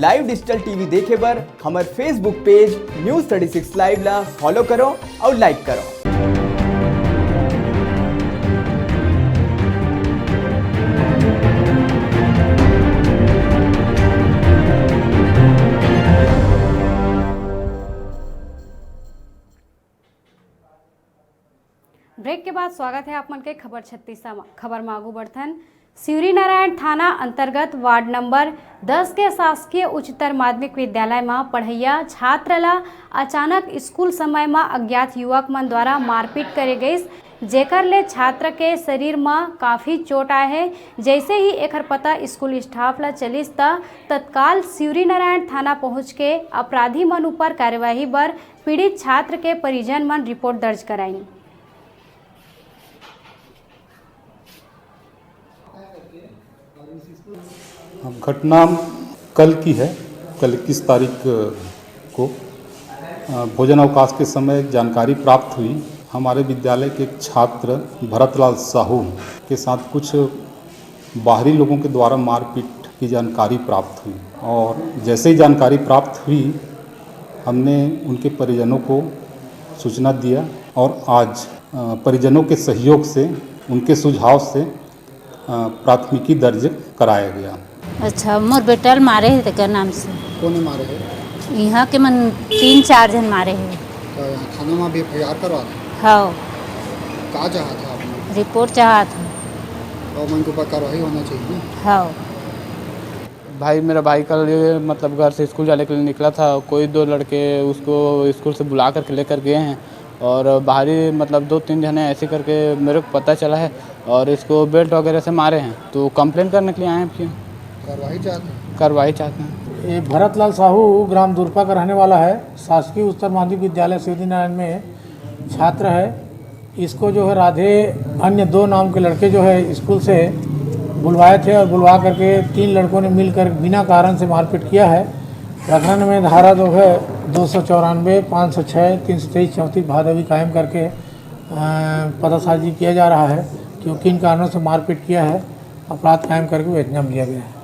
Live digital TV देखे बर हमार फेसबुक पेज न्यूज़ 36 लाइव ला फॉलो करो और लाइक करो। ब्रेक के बाद स्वागत है आप मन के खबर 36 खबर में आगू बढ़थन। सिवरी नारायण थाना अंतर्गत वार्ड नंबर 10 के शासकीय उच्चतर माध्यमिक विद्यालय में पढ़ैया छात्र ला अचानक स्कूल समय में अज्ञात युवक मन द्वारा मारपीट करे गई, जेकर ले छात्र के शरीर में काफ़ी चोट आए है। जैसे ही एक पता स्कूल स्टाफ ला चलिस तत्काल सिवरी नारायण थाना पहुँच के अपराधी मन ऊपर कार्यवाही बर पीड़ित छात्र के परिजन मन रिपोर्ट दर्ज कराई। घटना कल की है। कल 21 तारीख को भोजन अवकाश के समय जानकारी प्राप्त हुई, हमारे विद्यालय के छात्र भरतलाल साहू के साथ कुछ बाहरी लोगों के द्वारा मारपीट की जानकारी प्राप्त हुई और जैसे ही जानकारी प्राप्त हुई हमने उनके परिजनों को सूचना दिया और आज परिजनों के सहयोग से, उनके सुझाव से प्राथमिकी दर्ज कराया गया। अच्छा, मोर बेटल मारे है तेकर नाम से। कौन मारे है? यहाँ के मन 3-4 जन मारे है। तो थाना में भी एफआईआर करवा था? हाँ। कहाँ चाहा था आपने? रिपोर्ट चाहा था। और मन के ऊपर कार्रवाई होना चाहिए। हाँ। भाई, मेरा भाई कल मतलब घर से स्कूल जाने के लिए निकला था, कोई 2 लड़के उसको स्कूल से बुला करके लेकर गए हैं और बाहरी मतलब 2-3 जने ऐसे करके मेरे को पता चला है और इसको बेल्ट वगैरह से मारे हैं। तो कंप्लेन करने के लिए आए हैं। फिर कार्रवाई चाहते हैं। ये भरतलाल साहू ग्राम दुर्पा का रहने वाला है, शासकीय उच्चतर माध्यमिक विद्यालय सिवरी नारायण में छात्र है। इसको जो है राधे अन्य 2 नाम के लड़के जो है स्कूल से बुलवाए थे और बुलवा करके 3 लड़कों ने मिलकर बिना कारण से मारपीट किया है। प्रकरण में धारा जो है 294, 506, 323, 34 भादवी कायम करके पतासाजी किया जा रहा है, क्योंकि इन कारणों से मारपीट किया है। अपराध कायम करके वो अंजाम दिया गया है।